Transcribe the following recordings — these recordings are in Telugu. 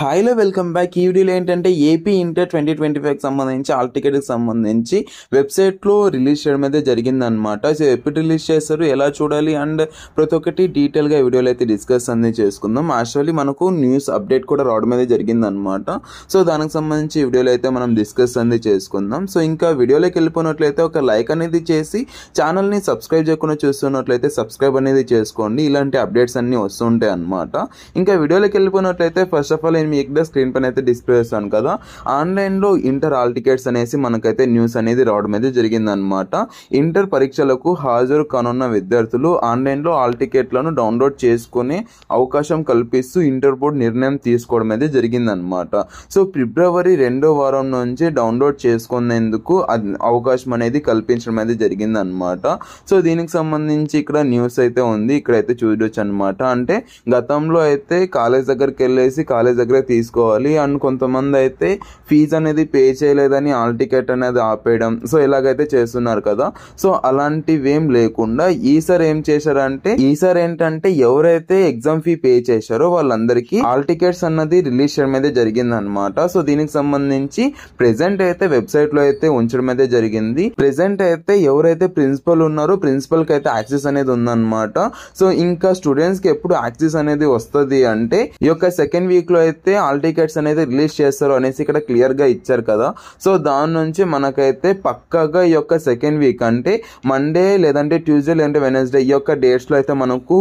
హాయ్లో వెల్కమ్ బ్యాక్. ఈ వీడియోలో ఏంటంటే ఏపీ ఇంటర్ 2025కి సంబంధించి ఆల్ టికెట్కి సంబంధించి వెబ్సైట్లో రిలీజ్ చేయడం అయితే జరిగిందనమాట. సో ఎప్పుడు రిలీజ్ చేస్తారు, ఎలా చూడాలి అండ్ ప్రతి ఒక్కటి డీటెయిల్గా ఈ వీడియోలో అయితే డిస్కస్ అనేది చేసుకుందాం. యాక్చువల్లీ మనకు న్యూస్ అప్డేట్ కూడా రావడం అయితే జరిగిందనమాట. సో దానికి సంబంధించి ఈ వీడియోలో అయితే మనం డిస్కస్ అనేది చేసుకుందాం. సో ఇంకా వీడియోలోకి వెళ్ళిపోయినట్లయితే ఒక లైక్ అనేది చేసి ఛానల్ని సబ్స్క్రైబ్ చేయకుండా చూస్తున్నట్లయితే సబ్స్క్రైబ్ అనేది చేసుకోండి. ఇలాంటి అప్డేట్స్ అన్నీ వస్తుంటాయి అనమాట. ఇంకా వీడియోలోకి వెళ్ళిపోయినట్లయితే ఫస్ట్ ఆఫ్ ఆల్ నేను మీకు స్క్రీన్ పైన అయితే డిస్ప్లే చేస్తాను కదా, ఆన్లైన్లో ఇంటర్ ఆల్ టికెట్స్ అనేసి మనకైతే న్యూస్ అనేది రావడం అయితే జరిగిందనమాట. ఇంటర్ పరీక్షలకు హాజరు కానున్న విద్యార్థులు ఆన్లైన్లో ఆల్ టికెట్లను డౌన్లోడ్ చేసుకునే అవకాశం కల్పిస్తూ ఇంటర్ బోర్డు నిర్ణయం తీసుకోవడం అయితే జరిగిందనమాట. సో ఫిబ్రవరి 2వ వారం నుంచి డౌన్లోడ్ చేసుకునేందుకు అవకాశం అనేది కల్పించడం అయితే జరిగిందనమాట. సో దీనికి సంబంధించి ఇక్కడ న్యూస్ అయితే ఉంది, ఇక్కడైతే చూడొచ్చు అనమాట. అంటే గతంలో అయితే కాలేజ్ దగ్గరికి వెళ్ళేసి కాలేజ్ దగ్గర తీసుకోవాలి అండ్ కొంతమంది అయితే ఫీజు అనేది పే చేయలేదని ఆల్ టికెట్ అనేది ఆపేయడం, సో ఇలాగైతే చేస్తున్నారు కదా. సో అలాంటివి ఏం లేకుండా ఈసారి ఏం చేశారంటే, ఈసారి ఏంటంటే ఎవరైతే ఎగ్జామ్ ఫీ పే చేశారో వాళ్ళందరికీ ఆల్ టికెట్స్ అన్నది రిలీజ్ చేయడం అయితే జరిగింది అనమాట. సో దీనికి సంబంధించి ప్రెసెంట్ అయితే వెబ్సైట్ లో అయితే ఉంచడం అయితే జరిగింది. ప్రెసెంట్ అయితే ఎవరైతే ప్రిన్సిపల్ ఉన్నారో ప్రిన్సిపల్ కి అయితే యాక్సెస్ అనేది ఉందన్నమాట. సో ఇంకా స్టూడెంట్స్ కి ఎప్పుడు యాక్సెస్ అనేది వస్తుంది అంటే ఈ యొక్క సెకండ్ వీక్ లో అయితే ఆల్ టికెట్స్ అనేది రిలీజ్ చేస్తారు అనేసి ఇక్కడ క్లియర్ గా ఇచ్చారు కదా. సో దాని నుంచి మనకైతే పక్కాగా ఈ యొక్క సెకండ్ వీక్ అంటే మండే లేదంటే ట్యూస్డే లేదంటే వెనస్డే ఈ యొక్క డేట్స్ లో అయితే మనకు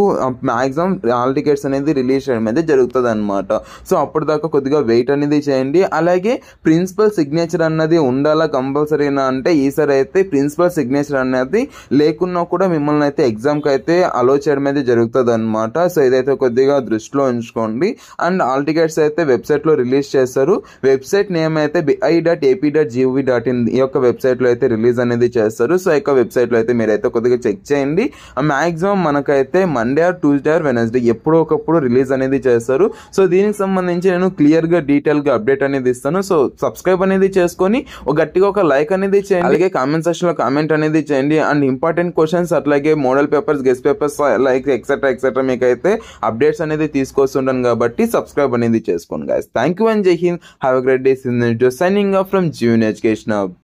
మాక్సిమం ఆల్ టికెట్స్ అనేది రిలీజ్ చేయడం అయితే జరుగుతుంది అనమాట. సో అప్పటిదాకా కొద్దిగా వెయిట్ అనేది చేయండి. అలాగే ప్రిన్సిపల్ సిగ్నేచర్ అన్నది ఉండాలా కంపల్సరీనా అంటే ఈసారి అయితే ప్రిన్సిపల్ సిగ్నేచర్ అనేది లేకున్నా కూడా మిమ్మల్ని అయితే ఎగ్జామ్ కి అయితే అలో చేయడం అయితే జరుగుతుంది అనమాట. సో ఇదైతే కొద్దిగా దృష్టిలో ఉంచుకోండి. అండ్ ఆల్ టికెట్స్ అయితే వెబ్సైట్ లో రిలీజ్ చేస్తారు. వెబ్సైట్ నేమ్ అయితే bi.ap.gov.in ఈ యొక్క వెబ్సైట్ లో అయితే రిలీజ్ అనేది చేస్తారు. సో ఈ యొక్క వెబ్సైట్ లో అయితే మీరైతే కొద్దిగా చెక్ చేయండి. మాక్సిమం మనకైతే Monday or Tuesday or Wednesday ఎప్పుడో ఒకప్పుడు రిలీజ్ అనేది చేస్తారు. సో దీనికి సంబంధించి నేను క్లియర్ గా డీటెయిల్ గా అప్డేట్ అనేది ఇస్తాను. సో సబ్స్క్రైబ్ అనేది చేసుకొని గట్టిగా ఒక లైక్ అనేది చేయండి. అలాగే కామెంట్ సెక్షన్ లో కామెంట్ అనేది చేయండి. అండ్ ఇంపార్టెంట్ క్వశ్చన్స్ అట్లాగే model papers, guest papers like etcetera మీకు అయితే అప్డేట్స్ అనేది తీసుకొస్తుంటాను కాబట్టి సబ్స్క్రైబ్ అనేది చేసుకోండి guys. Thank you and Jai Hind. Have a great day. Signing off from June Education Hub.